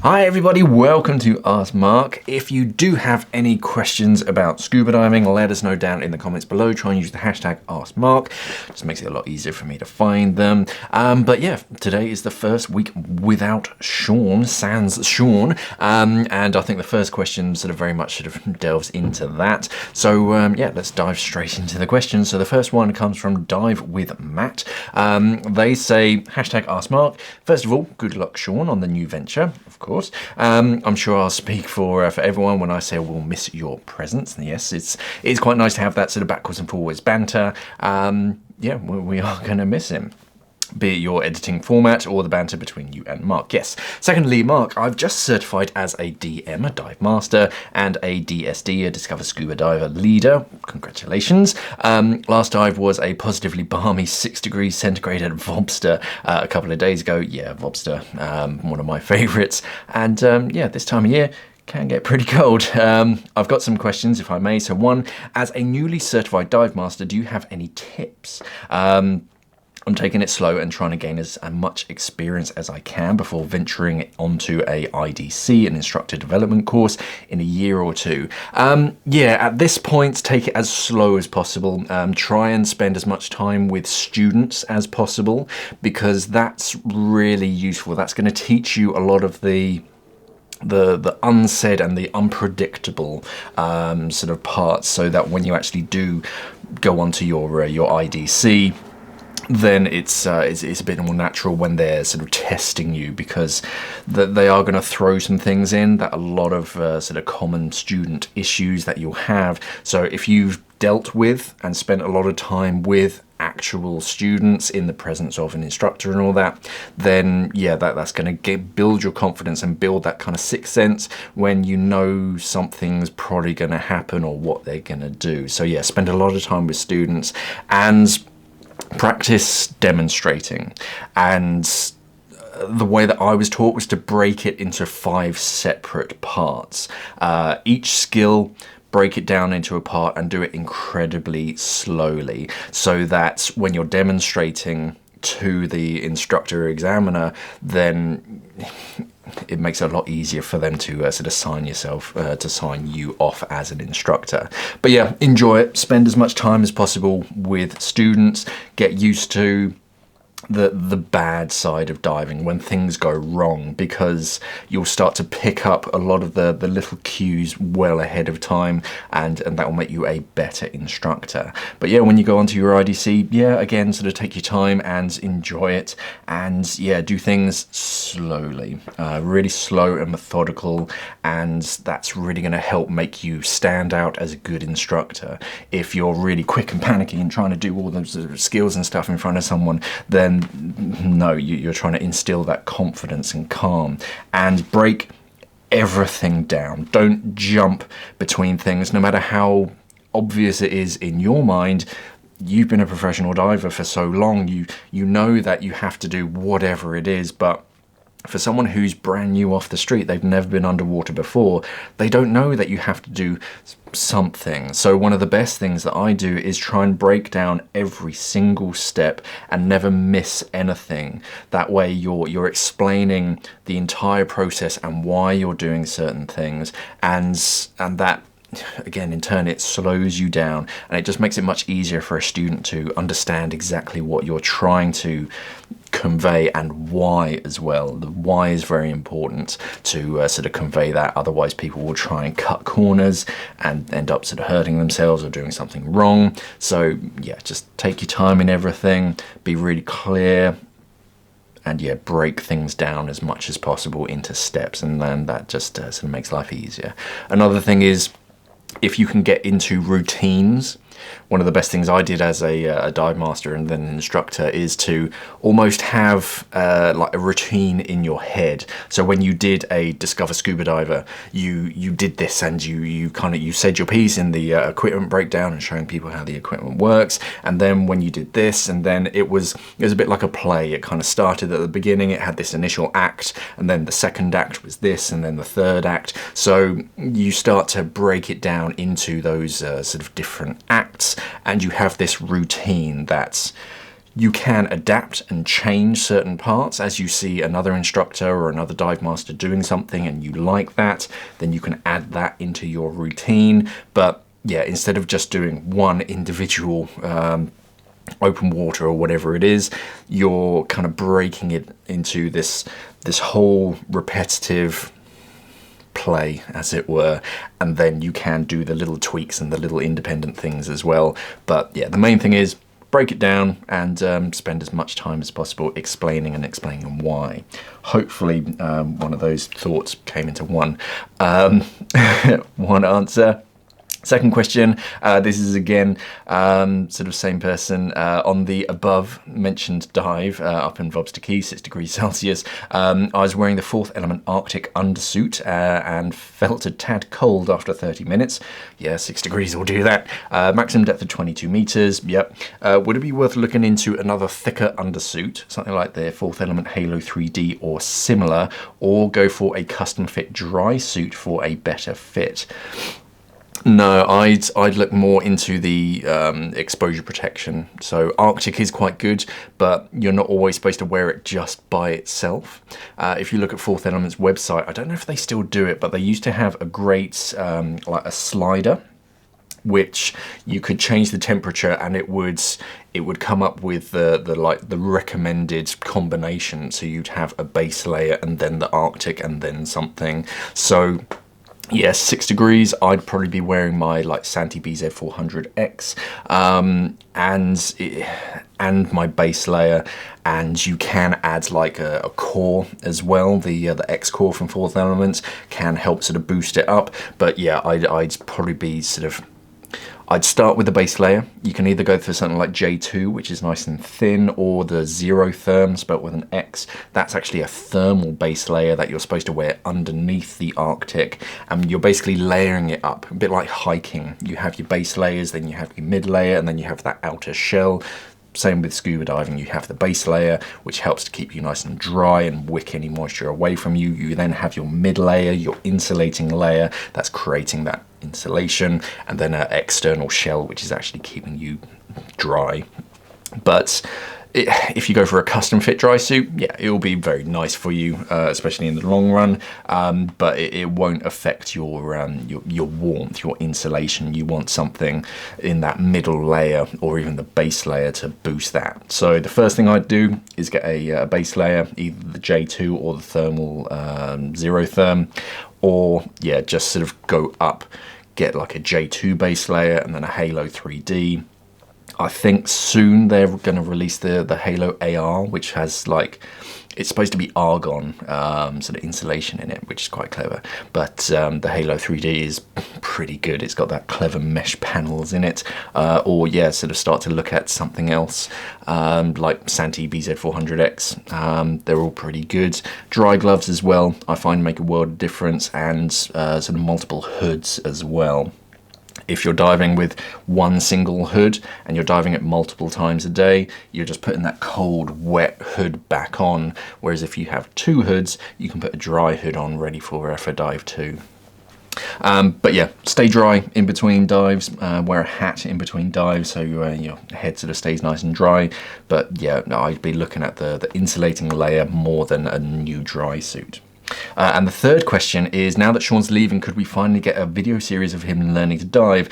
Hi everybody, welcome to Ask Mark. If you do have any questions about scuba diving, let us know down in the comments below. Try and use the hashtag AskMark. Just makes it a lot easier for me to find them. But yeah, today is the first week without Sean, sans Sean. And I think the first question sort of very much sort of delves into that. So yeah, let's dive straight into the questions. So the first one comes from Dive with Matt. They say, hashtag AskMark. First of all, good luck Sean on the new venture, of course. I'm sure I'll speak for everyone when I say we'll miss your presence. And yes, it's quite nice to have that sort of backwards and forwards banter. Yeah, we are going to miss him, be it your editing format or the banter between you and Mark. Yes. Secondly, Mark, I've just certified as a DM, a dive master, and a DSD, a Discover Scuba Diver leader. Congratulations. Last dive was a positively balmy 6 degrees centigrade at Vobster a couple of days ago. Yeah, Vobster, one of my favorites. And yeah, this time of year, can get pretty cold. I've got some questions, if I may. So one, as a newly certified dive master, do you have any tips? I'm taking it slow and trying to gain as much experience as I can before venturing onto a IDC, an instructor development course, in a year or two. Yeah, at this point, take it as slow as possible. Try and spend as much time with students as possible, because that's really useful. That's going to teach you a lot of the unsaid and the unpredictable sort of parts, so that when you actually do go onto your IDC, then it's a bit more natural when they're sort of testing you, because they are going to throw some things in that a lot of sort of common student issues that you'll have. So if you've dealt with and spent a lot of time with actual students in the presence of an instructor and all that, then yeah, that's going to build your confidence and build that kind of sixth sense when you know something's probably going to happen or what they're going to do. So yeah, spend a lot of time with students and practice demonstrating. And the way that I was taught was to break it into 5 separate parts. Each skill, break it down into a part and do it incredibly slowly, so that when you're demonstrating to the instructor or examiner, then it makes it a lot easier for them to sort of sign you off as an instructor. But yeah, enjoy it. Spend as much time as possible with students. Get used to the bad side of diving, when things go wrong, because you'll start to pick up a lot of the little cues well ahead of time, and that will make you a better instructor. But yeah, when you go onto your IDC, yeah, again, sort of take your time and enjoy it, and yeah, do things slowly, really slow and methodical, and that's really going to help make you stand out as a good instructor. If you're really quick and panicky and trying to do all those skills and stuff in front of someone, then no, you're trying to instill that confidence and calm, and break everything down. Don't jump between things, no matter how obvious it is in your mind. You've been a professional diver for so long, you know that you have to do whatever it is, but for someone who's brand new off the street, they've never been underwater before, they don't know that you have to do something. So one of the best things that I do is try and break down every single step and never miss anything. That way you're explaining the entire process and why you're doing certain things, and that, again, in turn, it slows you down, and it just makes it much easier for a student to understand exactly what you're trying to convey, and why as well. The why is very important to sort of convey that. Otherwise, people will try and cut corners and end up sort of hurting themselves or doing something wrong. So yeah, just take your time in everything, be really clear, and yeah, break things down as much as possible into steps, and then that just sort of makes life easier. Another thing is, if you can get into routines, one of the best things I did as a dive master and then an instructor is to almost have like a routine in your head. So when you did a Discover Scuba Diver, you did this, and you said your piece in the equipment breakdown and showing people how the equipment works. And then when you did this, and then it was a bit like a play. It kind of started at the beginning. It had this initial act, and then the second act was this, and then the third act. So you start to break it down into those sort of different acts, and you have this routine that's You can adapt and change certain parts as you see another instructor or another dive master doing something and you like that, then you can add that into your routine. But yeah, instead of just doing one individual open water or whatever it is, you're kind of breaking it into this whole repetitive play, as it were, and then you can do the little tweaks and the little independent things as well. But yeah, the main thing is break it down and spend as much time as possible explaining why. Hopefully one of those thoughts came into one answer. Second question, this is again sort of same person on the above mentioned dive up in Vobster Key, 6 degrees Celsius. I was wearing the Fourth Element Arctic undersuit and felt a tad cold after 30 minutes. Yeah, 6 degrees will do that. Maximum depth of 22 meters. Yep. Would it be worth looking into another thicker undersuit, something like the Fourth Element Halo 3D or similar, or go for a custom fit dry suit for a better fit? No, I'd look more into the exposure protection. So Arctic is quite good, but you're not always supposed to wear it just by itself. If you look at Fourth Element's website, I don't know if they still do it, but they used to have a great like a slider, which you could change the temperature and it would come up with the recommended combination. So you'd have a base layer and then the Arctic and then something. So yes, 6 degrees, I'd probably be wearing my like Santee BZ400X and my base layer, and you can add like a core as well. The X core from Fourth Element can help sort of boost it up. But yeah, I'd probably be I'd start with the base layer. You can either go for something like J2, which is nice and thin, or the Zero Therm, spelt with an X. That's actually a thermal base layer that you're supposed to wear underneath the Arctic, and you're basically layering it up, a bit like hiking. You have your base layers, then you have your mid layer, and then you have that outer shell. Same with scuba diving, you have the base layer, which helps to keep you nice and dry and wick any moisture away from you. You then have your mid layer, your insulating layer, that's creating that insulation, and then an external shell, which is actually keeping you dry. But if you go for a custom fit dry suit, yeah, it will be very nice for you, especially in the long run, but it won't affect your warmth, your insulation. You want something in that middle layer or even the base layer to boost that. So the first thing I'd do is get a base layer, either the J2 or the thermal Zero Therm, or yeah, just sort of go up, get like a J2 base layer and then a Halo 3D. I think soon they're going to release the Halo AR, which has like, it's supposed to be argon sort of insulation in it, which is quite clever. But the Halo 3D is pretty good. It's got that clever mesh panels in it. Or yeah, sort of start to look at something else like Santee BZ400X. They're all pretty good. Dry gloves as well, I find make a world of difference, and sort of multiple hoods as well. If you're diving with one single hood and you're diving it multiple times a day, you're just putting that cold, wet hood back on. Whereas if you have two hoods, you can put a dry hood on ready for dive 2. But yeah, stay dry in between dives, wear a hat in between dives so your head sort of stays nice and dry. But yeah, no, I'd be looking at the insulating layer more than a new dry suit. And the third question is, now that Sean's leaving, could we finally get a video series of him learning to dive?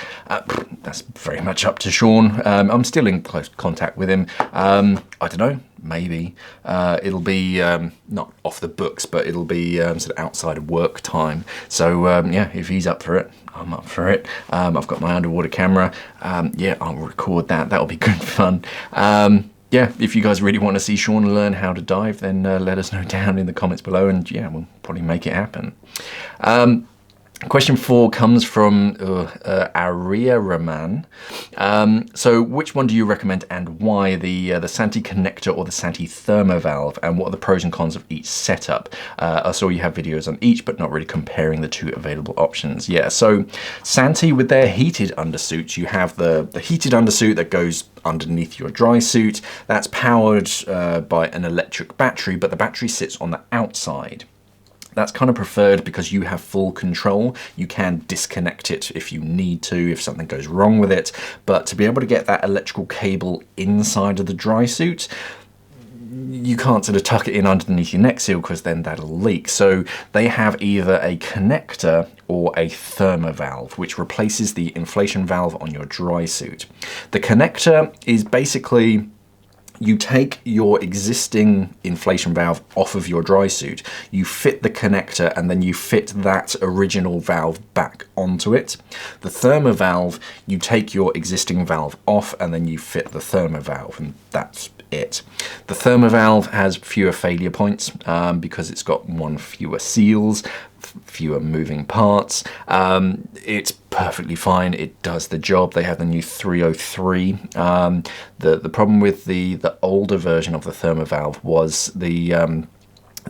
That's very much up to Sean. I'm still in close contact with him. I don't know, maybe. It'll be not off the books, but it'll be sort of outside of work time. So yeah, if he's up for it, I'm up for it. I've got my underwater camera. Yeah, I'll record that. That'll be good fun. Yeah, if you guys really want to see Sean learn how to dive, then let us know down in the comments below, and yeah, we'll probably make it happen. Question 4 comes from Aria Rahman. So which one do you recommend and why? The Santee connector or the Santee thermovalve, and what are the pros and cons of each setup? I saw you have videos on each, but not really comparing the two available options. Yeah, so Santee with their heated undersuits, you have the heated undersuit that goes underneath your dry suit. That's powered by an electric battery, but the battery sits on the outside. That's kind of preferred because you have full control. You can disconnect it if you need to, if something goes wrong with it. But to be able to get that electrical cable inside of the dry suit, you can't sort of tuck it in underneath your neck seal because then that'll leak. So they have either a connector or a thermo valve, which replaces the inflation valve on your dry suit. The connector is basically, you take your existing inflation valve off of your dry suit, you fit the connector, and then you fit that original valve back onto it. The thermo valve, you take your existing valve off and then you fit the thermo valve, and that's it. The thermo valve has fewer failure points because it's got one fewer seals, fewer moving parts. It's perfectly fine. It does the job. They have the new 303. The problem with the older version of the thermo valve was the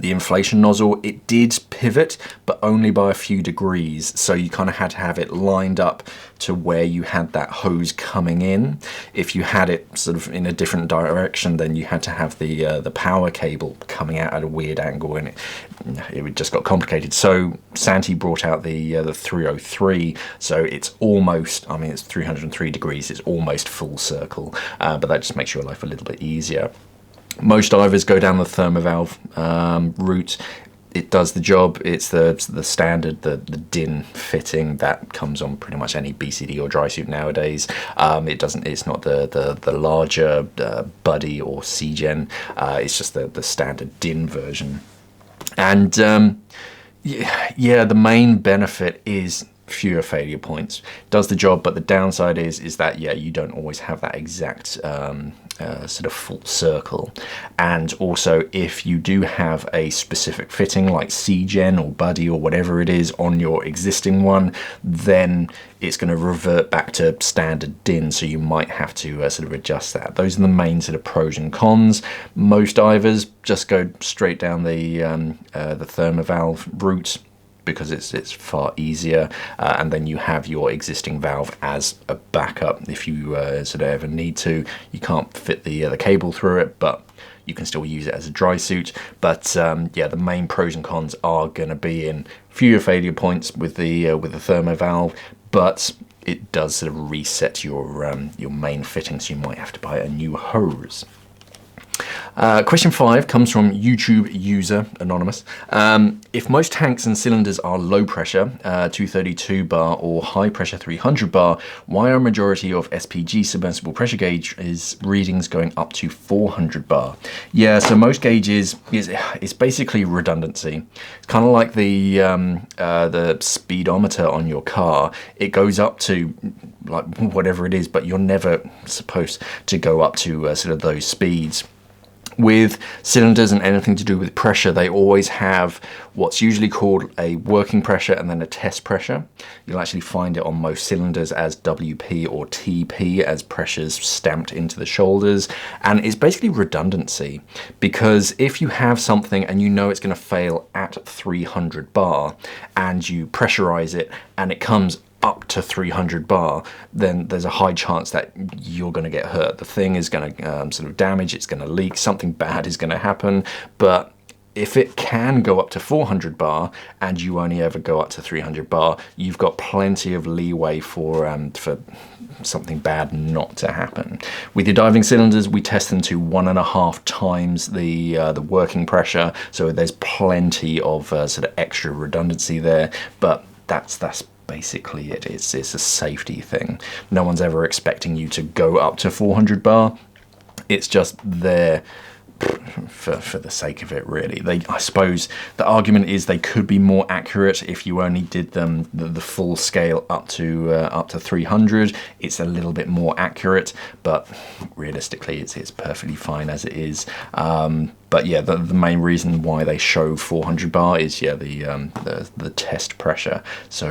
inflation nozzle. It did pivot, but only by a few degrees. So you kind of had to have it lined up to where you had that hose coming in. If you had it sort of in a different direction, then you had to have the power cable coming out at a weird angle, and it just got complicated. So Santee brought out the 303. So it's almost, I mean, it's 303 degrees. It's almost full circle, but that just makes your life a little bit easier. Most divers go down the thermo valve route. It does the job. It's the standard, the DIN fitting that comes on pretty much any BCD or dry suit nowadays. It's not the larger Buddy or C-Gen. It's just the standard DIN version. And yeah, the main benefit is fewer failure points. Does the job, but the downside is that, yeah, you don't always have that exact sort of full circle. And also, if you do have a specific fitting like C-Gen or Buddy or whatever it is on your existing one, then it's going to revert back to standard DIN, so you might have to sort of adjust that. Those are the main sort of pros and cons. Most divers just go straight down the thermo valve route, because it's far easier, and then you have your existing valve as a backup if you sort of ever need to. You can't fit the cable through it, but you can still use it as a dry suit. But yeah, the main pros and cons are going to be in fewer failure points with the thermo valve, but it does sort of reset your main fitting, so you might have to buy a new hose. Question 5 comes from YouTube user Anonymous. If most tanks and cylinders are low pressure, 232 bar or high pressure 300 bar, why are a majority of SPG submersible pressure gauge readings going up to 400 bar? Yeah, so most gauges is basically redundancy. It's kind of like the speedometer on your car. It goes up to like whatever it is, but you're never supposed to go up to sort of those speeds. With cylinders and anything to do with pressure, they always have what's usually called a working pressure and then a test pressure. You'll actually find it on most cylinders as WP or TP, as pressures stamped into the shoulders. And it's basically redundancy, because if you have something and you know it's going to fail at 300 bar and you pressurize it and it comes up to 300 bar, then there's a high chance that you're going to get hurt. The thing is going to sort of damage, it's going to leak, something bad is going to happen. But if it can go up to 400 bar and you only ever go up to 300 bar, you've got plenty of leeway for something bad not to happen. With your diving cylinders, we test them to 1.5 times the working pressure, so there's plenty of sort of extra redundancy there. But that's basically it. It's a safety thing. No one's ever expecting you to go up to 400 bar. It's just there for the sake of it, really. I suppose the argument is they could be more accurate if you only did them the full scale up to 300. It's a little bit more accurate, but realistically it's perfectly fine as it is. But yeah, the main reason why they show 400 bar is, yeah, the test pressure, so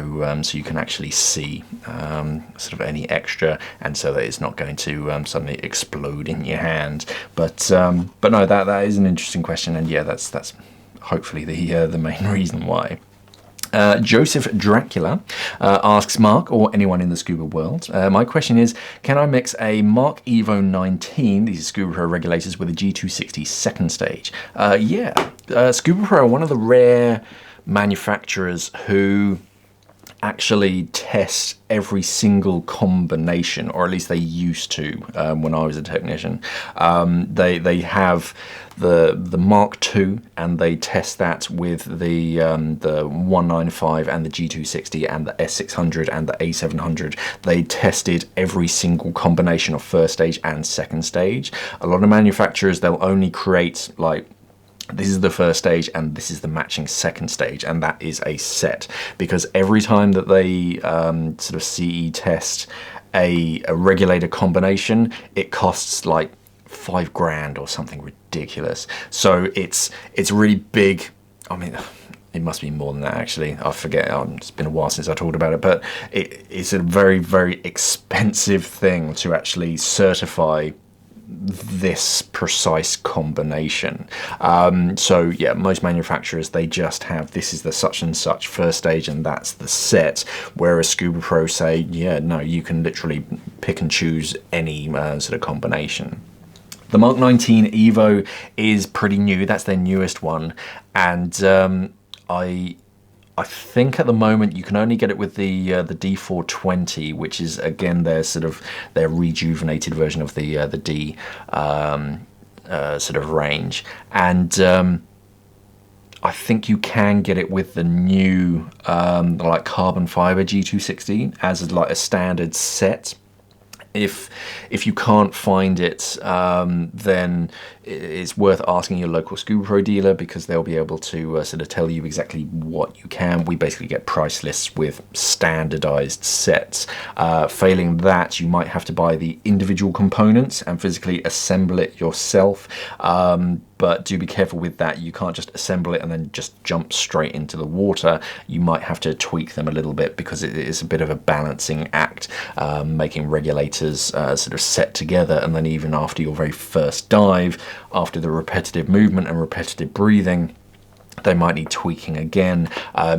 you can actually see sort of any extra, and so that it's not going to suddenly explode in your hand. But no, that is an interesting question, and yeah, that's hopefully the main reason why. Joseph Dracula asks, Mark, or anyone in the scuba world, my question is, can I mix a Mark Evo 19, these are Scuba Pro regulators, with a G260 second stage? Yeah, Scuba Pro are one of the rare manufacturers who actually test every single combination, or at least they used to when I was a technician. They have the Mark II, and they test that with the 195 and the G260 and the S600 and the A700. They tested every single combination of first stage and second stage. A lot of manufacturers, they'll only create like, this is the first stage and this is the matching second stage, and that is a set, because every time that they sort of CE test a regulator combination, it costs like $5,000 or something ridiculous. So it's really big. I mean, it must be more than that actually. I forget. It's been a while since I talked about it, but it's a very, very expensive thing to actually certify this precise combination. So yeah, most manufacturers, they just have, this is the such and such first stage and that's the set, whereas Scuba Pro say, yeah, no, you can literally pick and choose any sort of combination. The Mark 19 Evo is pretty new. That's their newest one, and I think at the moment you can only get it with the D420, which is again their sort of their rejuvenated version of the D sort of range, and I think you can get it with the new like carbon fiber G260 as like a standard set. If you can't find it, then it's worth asking your local Scuba Pro dealer, because they'll be able to sort of tell you exactly what you can. We basically get price lists with standardized sets. Failing that, you might have to buy the individual components and physically assemble it yourself. But do be careful with that. You can't just assemble it and then just jump straight into the water. You might have to tweak them a little bit, because it is a bit of a balancing act, making regulators sort of set together, and then even after your very first dive, after the repetitive movement and repetitive breathing, they might need tweaking again.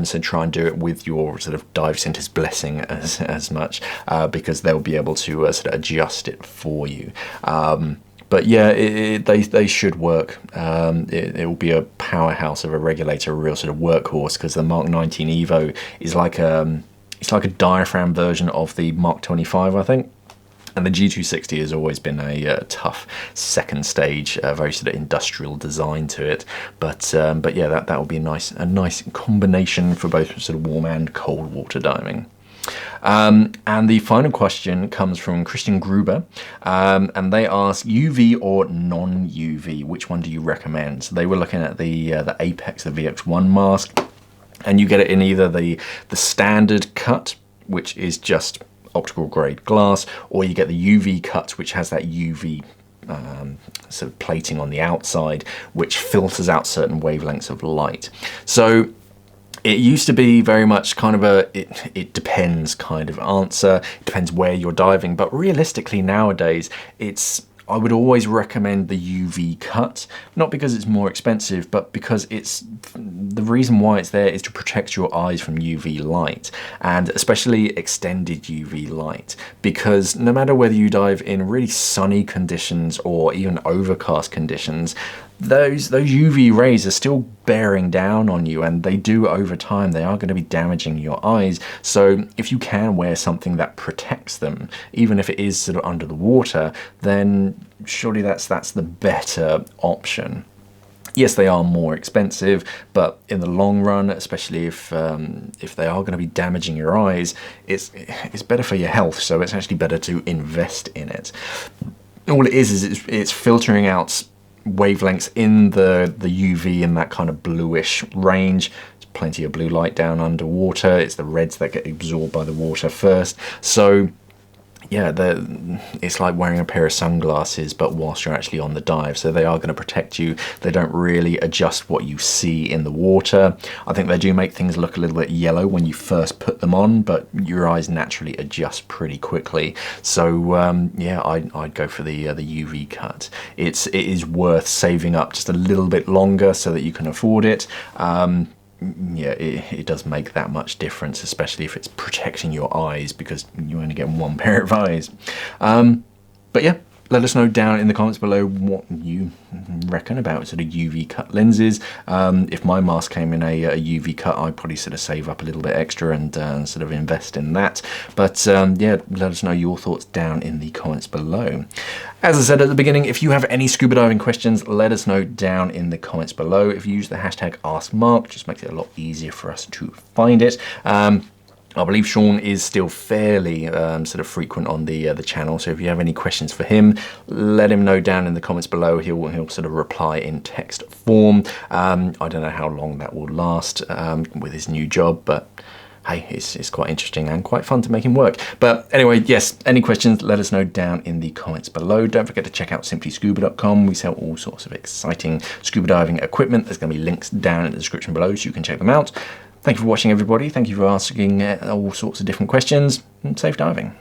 So try and do it with your sort of dive center's blessing as much, because they'll be able to sort of adjust it for you. But yeah, they should work. It will be a powerhouse of a regulator, a real sort of workhorse, because the Mark 19 Evo is like it's like a diaphragm version of the Mark 25, I think. And the G260 has always been a tough second stage, very sort of industrial design to it. But yeah, that will be a nice combination for both sort of warm and cold water diving. And the final question comes from Christian Gruber, and they ask, UV or non-UV, which one do you recommend? So they were looking at the Apex, the VX1 mask, and you get it in either the standard cut, which is just optical grade glass, or you get the UV cut, which has that UV sort of plating on the outside, which filters out certain wavelengths of light. So it used to be very much kind of a it depends kind of answer. It depends where you're diving, but realistically nowadays I would always recommend the UV cut, not because it's more expensive, but because the reason why it's there is to protect your eyes from UV light, and especially extended UV light, because no matter whether you dive in really sunny conditions or even overcast conditions, those UV rays are still bearing down on you, and they do over time. They are going to be damaging your eyes. So if you can wear something that protects them, even if it is sort of under the water, then surely that's the better option. Yes, they are more expensive, but in the long run, especially if they are going to be damaging your eyes, it's better for your health. So it's actually better to invest in it. All it is it's filtering out wavelengths in the UV in that kind of bluish range. There's plenty of blue light down underwater. It's the reds that get absorbed by the water first. So yeah, it's like wearing a pair of sunglasses, but whilst you're actually on the dive. So they are going to protect you. They don't really adjust what you see in the water. I think they do make things look a little bit yellow when you first put them on, but your eyes naturally adjust pretty quickly. So yeah, I'd go for the UV cut. It is worth saving up just a little bit longer so that you can afford it. yeah, it does make that much difference, especially if it's protecting your eyes, because you only get one pair of eyes. But yeah, let us know down in the comments below what you reckon about sort of UV cut lenses. If my mask came in a UV cut, I'd probably sort of save up a little bit extra and sort of invest in that. But yeah, let us know your thoughts down in the comments below. As I said at the beginning, if you have any scuba diving questions, let us know down in the comments below. If you use the hashtag AskMark, just makes it a lot easier for us to find it. I believe Sean is still fairly sort of frequent on the channel, so if you have any questions for him, let him know down in the comments below. He'll sort of reply in text form. I don't know how long that will last with his new job, but hey, it's quite interesting and quite fun to make him work. But anyway, yes, any questions, let us know down in the comments below. Don't forget to check out simplyscuba.com. We sell all sorts of exciting scuba diving equipment. There's going to be links down in the description below so you can check them out. Thank you for watching, everybody. Thank you for asking all sorts of different questions, and safe diving.